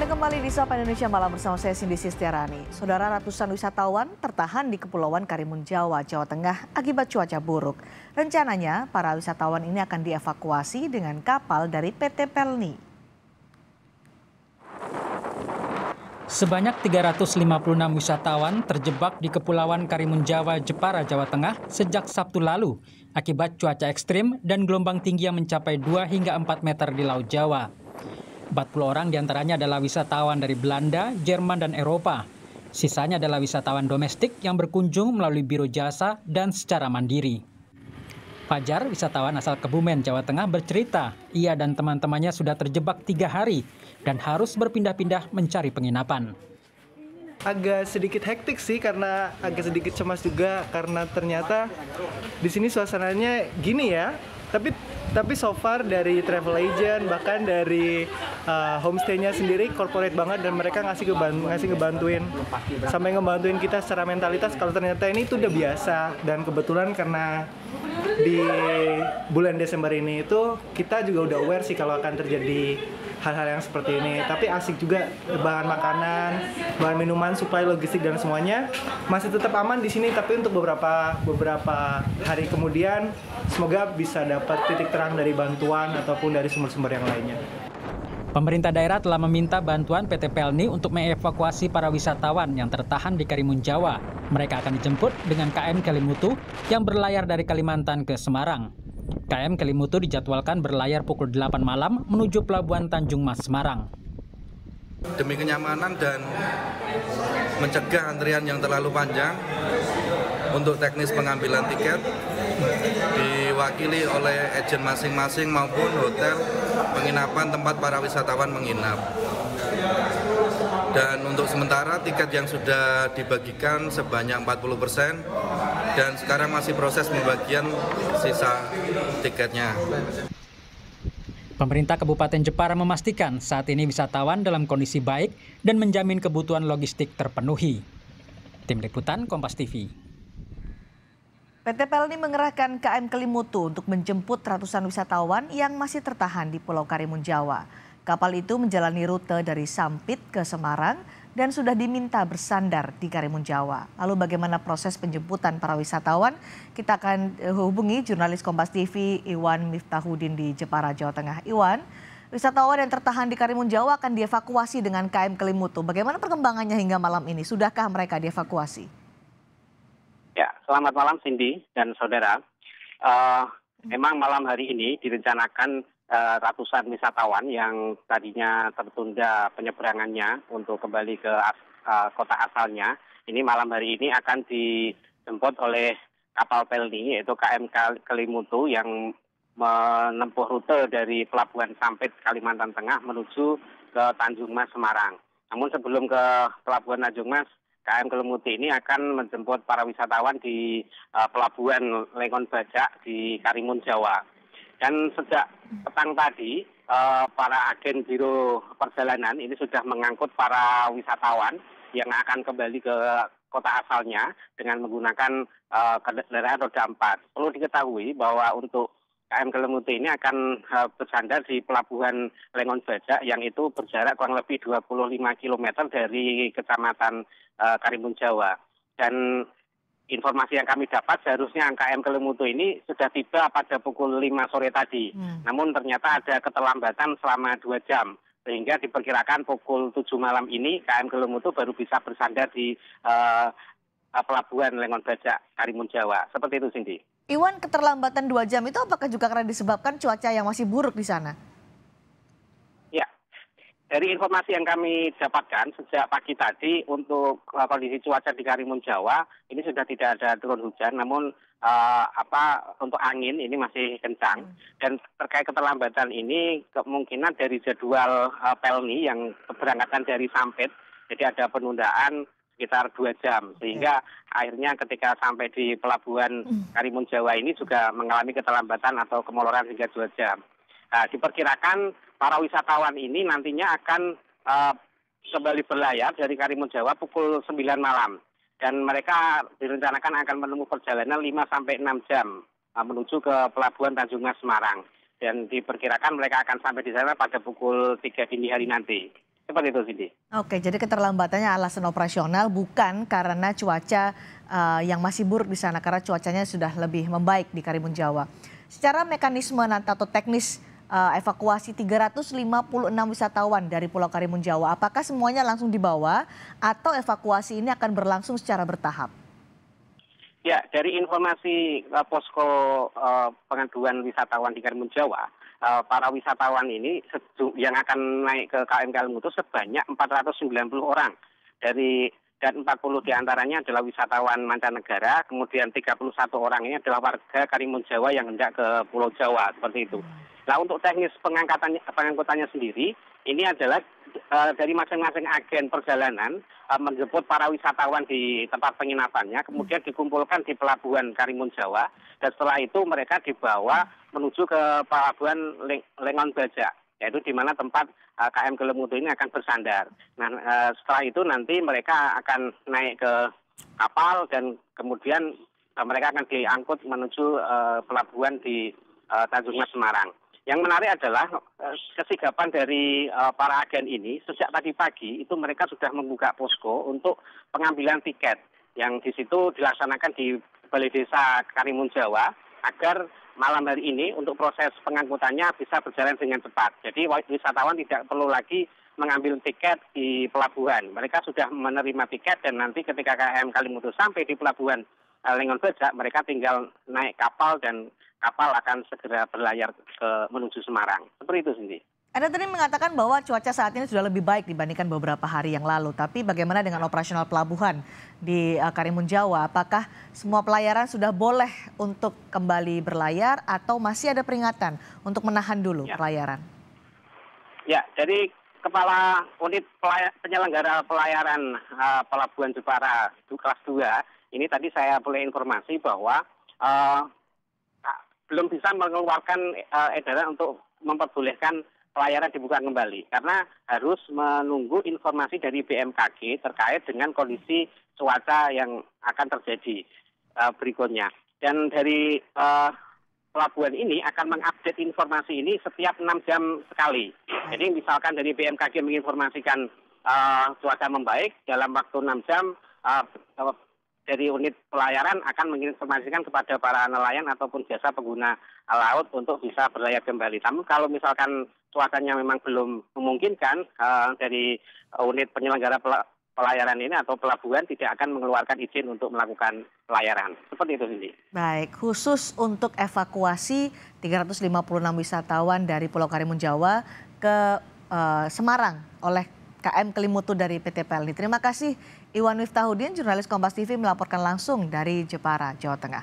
Anda kembali di Sapa Indonesia Malam bersama saya Cindy Sistiarani. Saudara, ratusan wisatawan tertahan di Kepulauan Karimun Jawa, Jawa Tengah akibat cuaca buruk. Rencananya para wisatawan ini akan dievakuasi dengan kapal dari PT Pelni. Sebanyak 356 wisatawan terjebak di Kepulauan Karimun Jawa, Jepara, Jawa Tengah sejak Sabtu lalu akibat cuaca ekstrim dan gelombang tinggi yang mencapai 2 hingga 4 meter di Laut Jawa. 40 orang diantaranya adalah wisatawan dari Belanda, Jerman, dan Eropa. Sisanya adalah wisatawan domestik yang berkunjung melalui biro jasa dan secara mandiri. Fajar, wisatawan asal Kebumen, Jawa Tengah bercerita, ia dan teman-temannya sudah terjebak 3 hari dan harus berpindah-pindah mencari penginapan. Agak sedikit hektik sih, karena agak sedikit cemas juga karena ternyata di sini suasananya gini ya. Tapi so far dari travel agent, bahkan dari homestay-nya sendiri corporate banget, dan mereka ngasih ngebantuin sampai ngebantuin kita secara mentalitas kalau ternyata ini tuh udah biasa. Dan kebetulan karena di bulan Desember ini itu kita juga udah aware sih kalau akan terjadi hal-hal yang seperti ini. Tapi asik juga, bahan makanan, bahan minuman, supply logistik dan semuanya masih tetap aman di sini. Tapi untuk beberapa hari kemudian semoga bisa dapat titik terang dari bantuan ataupun dari sumber-sumber yang lainnya. Pemerintah daerah telah meminta bantuan PT Pelni untuk mengevakuasi para wisatawan yang tertahan di Karimun Jawa. Mereka akan dijemput dengan KM Kelimutu yang berlayar dari Kalimantan ke Semarang. KM Kelimutu dijadwalkan berlayar pukul 8 malam menuju Pelabuhan Tanjung Mas, Semarang. Demi kenyamanan dan mencegah antrian yang terlalu panjang, untuk teknis pengambilan tiket diwakili oleh agen masing-masing maupun hotel penginapan tempat para wisatawan menginap. Dan untuk sementara tiket yang sudah dibagikan sebanyak 40%, dan sekarang masih proses pembagian sisa tiketnya. Pemerintah Kabupaten Jepara memastikan saat ini wisatawan dalam kondisi baik dan menjamin kebutuhan logistik terpenuhi. Tim Liputan Kompas TV. PT Pelni mengerahkan KM Kelimutu untuk menjemput ratusan wisatawan yang masih tertahan di Pulau Karimun Jawa. Kapal itu menjalani rute dari Sampit ke Semarang dan sudah diminta bersandar di Karimun Jawa. Lalu bagaimana proses penjemputan para wisatawan? Kita akan hubungi jurnalis Kompas TV Iwan Miftahudin di Jepara, Jawa Tengah. Iwan, wisatawan yang tertahan di Karimun Jawa akan dievakuasi dengan KM Kelimutu. Bagaimana perkembangannya hingga malam ini? Sudahkah mereka dievakuasi? Ya, selamat malam Cindy dan saudara. Memang malam hari ini direncanakan ratusan wisatawan yang tadinya tertunda penyeberangannya untuk kembali ke kota asalnya. Ini malam hari ini akan dijemput oleh kapal Pelni, yaitu KM Kelimutu yang menempuh rute dari Pelabuhan Sampit, Kalimantan Tengah menuju ke Tanjung Mas, Semarang. Namun sebelum ke Pelabuhan Tanjung Mas, KM Kelimutu ini akan menjemput para wisatawan di Pelabuhan Lengon Bajak di Karimun Jawa. Dan sejak petang tadi, para agen biro perjalanan ini sudah mengangkut para wisatawan yang akan kembali ke kota asalnya dengan menggunakan kendaraan roda 4. Perlu diketahui bahwa untuk KM Kelimutu ini akan bersandar di Pelabuhan Lengon Bajak yang itu berjarak kurang lebih 25 km dari Kecamatan Karimun Jawa. Dan informasi yang kami dapat seharusnya KM Kelimutu ini sudah tiba pada pukul 5 sore tadi. Namun ternyata ada keterlambatan selama 2 jam. Sehingga diperkirakan pukul 7 malam ini KM Kelimutu baru bisa bersandar di Pelabuhan Lengon Bajak, Karimun Jawa. Seperti itu, Cindy. Iwan, keterlambatan 2 jam itu apakah juga karena disebabkan cuaca yang masih buruk di sana? Ya, dari informasi yang kami dapatkan sejak pagi tadi untuk kondisi cuaca di Karimun Jawa ini sudah tidak ada turun hujan, namun untuk angin ini masih kencang. Dan terkait keterlambatan ini kemungkinan dari jadwal Pelni yang keberangkatan dari Sampit, jadi ada penundaan sekitar 2 jam, sehingga akhirnya ketika sampai di Pelabuhan Karimun Jawa ini juga mengalami keterlambatan atau kemoloran hingga 2 jam. Diperkirakan para wisatawan ini nantinya akan kembali berlayar dari Karimun Jawa pukul 9 malam. Dan mereka direncanakan akan menempuh perjalanan 5-6 jam menuju ke Pelabuhan Tanjung Mas, Semarang. Dan diperkirakan mereka akan sampai di sana pada pukul 3 dini hari nanti. Seperti itu, Cindy. Oke, jadi keterlambatannya alasan operasional bukan karena cuaca yang masih buruk di sana, karena cuacanya sudah lebih membaik di Karimun Jawa. Secara mekanisme atau teknis evakuasi 356 wisatawan dari Pulau Karimun Jawa, apakah semuanya langsung dibawa atau evakuasi ini akan berlangsung secara bertahap? Ya, dari informasi posko pengaduan wisatawan di Karimun Jawa, para wisatawan ini yang akan naik ke KM Kelimutu sebanyak 490 orang. Dan 40 diantaranya adalah wisatawan mancanegara, kemudian 31 orang ini adalah warga Karimun Jawa yang hendak ke Pulau Jawa, seperti itu. Nah, untuk teknis pengangkutannya sendiri, ini adalah dari masing-masing agen perjalanan menjemput para wisatawan di tempat penginapannya, kemudian dikumpulkan di pelabuhan Karimun Jawa, dan setelah itu mereka dibawa menuju ke pelabuhan Lengon Baja, yaitu di mana tempat KM Kelimutu ini akan bersandar. Nah, setelah itu nanti mereka akan naik ke kapal dan kemudian mereka akan diangkut menuju pelabuhan di Tanjung Mas Semarang. Yang menarik adalah kesigapan dari para agen ini sejak tadi pagi itu mereka sudah membuka posko untuk pengambilan tiket yang di situ dilaksanakan di Balai Desa Karimun Jawa agar malam hari ini untuk proses pengangkutannya bisa berjalan dengan cepat. Jadi wisatawan tidak perlu lagi mengambil tiket di pelabuhan. Mereka sudah menerima tiket dan nanti ketika KM Kelimutu sampai di pelabuhan Lengon Baja, mereka tinggal naik kapal dan kapal akan segera berlayar menuju Semarang. Seperti itu, Cindy. Anda tadi mengatakan bahwa cuaca saat ini sudah lebih baik dibandingkan beberapa hari yang lalu. Tapi bagaimana dengan operasional pelabuhan di Karimun Jawa? Apakah semua pelayaran sudah boleh untuk kembali berlayar atau masih ada peringatan untuk menahan dulu pelayaran? Ya, dari Kepala Unit Penyelenggara Pelayaran Pelabuhan Jepara kelas 2, ini tadi saya boleh informasi bahwa belum bisa mengeluarkan edaran untuk memperbolehkan pelayaran dibuka kembali karena harus menunggu informasi dari BMKG terkait dengan kondisi cuaca yang akan terjadi berikutnya. Dan dari pelabuhan ini akan mengupdate informasi ini setiap 6 jam sekali. Jadi misalkan dari BMKG menginformasikan cuaca membaik dalam waktu 6 jam, dari unit pelayaran akan menginformasikan kepada para nelayan ataupun jasa pengguna laut untuk bisa berlayar kembali. Namun kalau misalkan cuacanya memang belum memungkinkan, dari unit penyelenggara pelayaran ini atau pelabuhan tidak akan mengeluarkan izin untuk melakukan pelayaran. Seperti itu, Cindy. Baik, khusus untuk evakuasi 356 wisatawan dari Pulau Karimun Jawa ke Semarang oleh KM Kelimutu dari PT PLN. Terima kasih Iwan Miftahudin, jurnalis Kompas TV melaporkan langsung dari Jepara, Jawa Tengah.